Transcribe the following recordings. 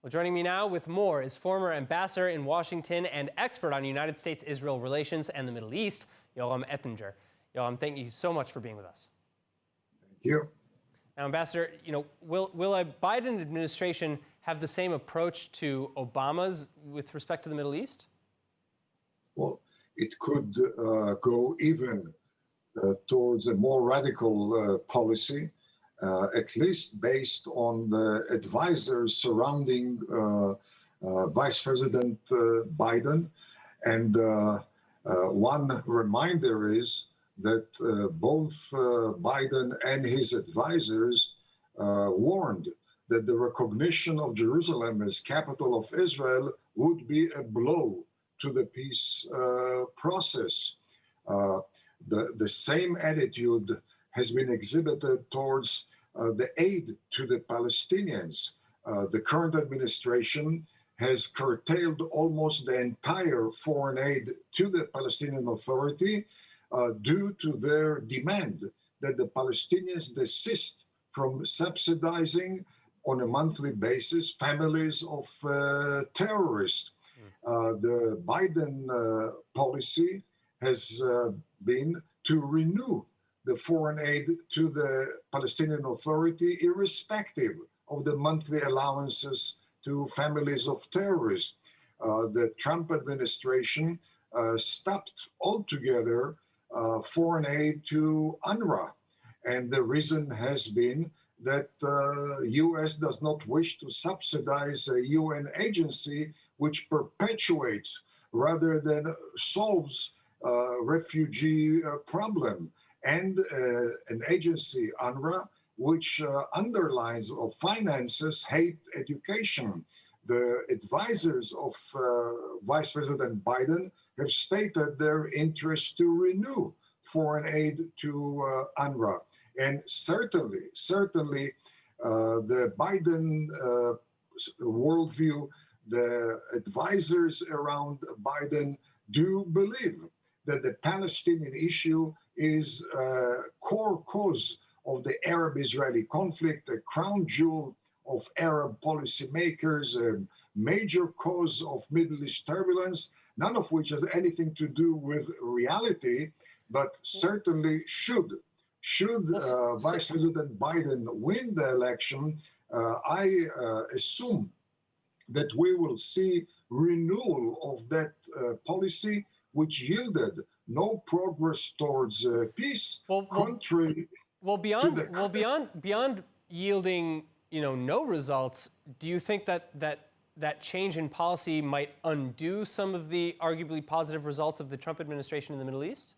Well, joining me now with more is former ambassador in Washington and expert on United States-Israel relations and the Middle East, Yoram Ettinger. Yoram, thank you so much for being with us. Thank you. Now, Ambassador, will a Biden administration have the same approach to Obama's with respect to the Middle East? Well, it could go even towards a more radical policy, at least based on the advisors surrounding Vice President Biden. And one reminder is that both Biden and his advisors warned that the recognition of Jerusalem as capital of Israel would be a blow to the peace process. The same attitude has been exhibited towards the aid to the Palestinians. The current administration has curtailed almost the entire foreign aid to the Palestinian Authority due to their demand that the Palestinians desist from subsidizing on a monthly basis families of terrorists. The Biden policy has been to renew the foreign aid to the Palestinian Authority, irrespective of the monthly allowances to families of terrorists. The Trump administration stopped altogether foreign aid to UNRWA. And the reason has been that the U.S. does not wish to subsidize a UN agency which perpetuates rather than solves refugee problem, and an agency, UNRWA, which underlines or finances hate education. The advisors of Vice President Biden have stated their interest to renew foreign aid to UNRWA. And certainly, the Biden worldview, the advisors around Biden do believe that the Palestinian issue is a core cause of the Arab-Israeli conflict, a crown jewel of Arab policymakers, a major cause of Middle East turbulence, none of which has anything to do with reality, but certainly should Vice President Biden win the election, I assume that we will see renewal of that policy, which yielded no progress towards peace. Beyond yielding, no results, do you think that change in policy might undo some of the arguably positive results of the Trump administration in the Middle East?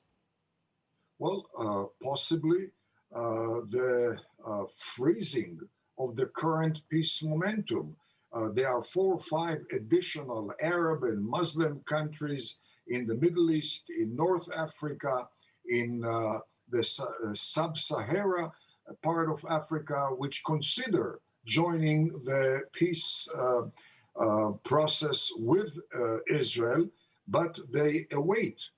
Well, possibly the freezing of the current peace momentum. There are 4 or 5 additional Arab and Muslim countries in the Middle East, in North Africa, in the sub-Sahara part of Africa, which consider joining the peace process with Israel, but they await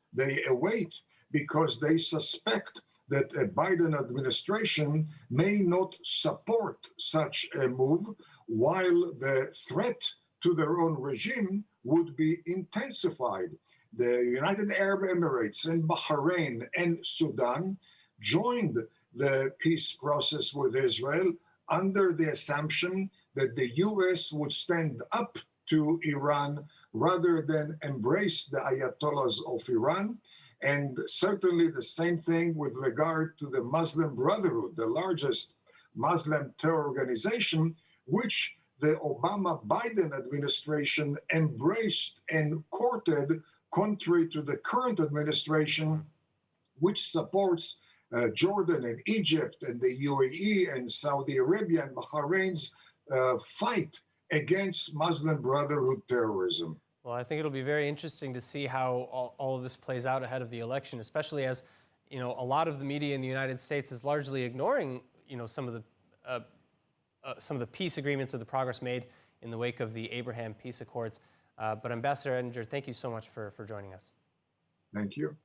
because they suspect that a Biden administration may not support such a move, while the threat to their own regime would be intensified. The United Arab Emirates and Bahrain and Sudan joined the peace process with Israel under the assumption that the U.S. would stand up to Iran rather than embrace the Ayatollahs of Iran. And certainly the same thing with regard to the Muslim Brotherhood, the largest Muslim terror organization, which the Obama-Biden administration embraced and courted, contrary to the current administration, which supports Jordan and Egypt and the UAE and Saudi Arabia and Bahrain's fight against Muslim Brotherhood terrorism. Well, I think it'll be very interesting to see how all of this plays out ahead of the election, especially as, a lot of the media in the United States is largely ignoring, some of the peace agreements or the progress made in the wake of the Abraham Peace Accords. But Ambassador Ettinger, thank you so much for joining us. Thank you.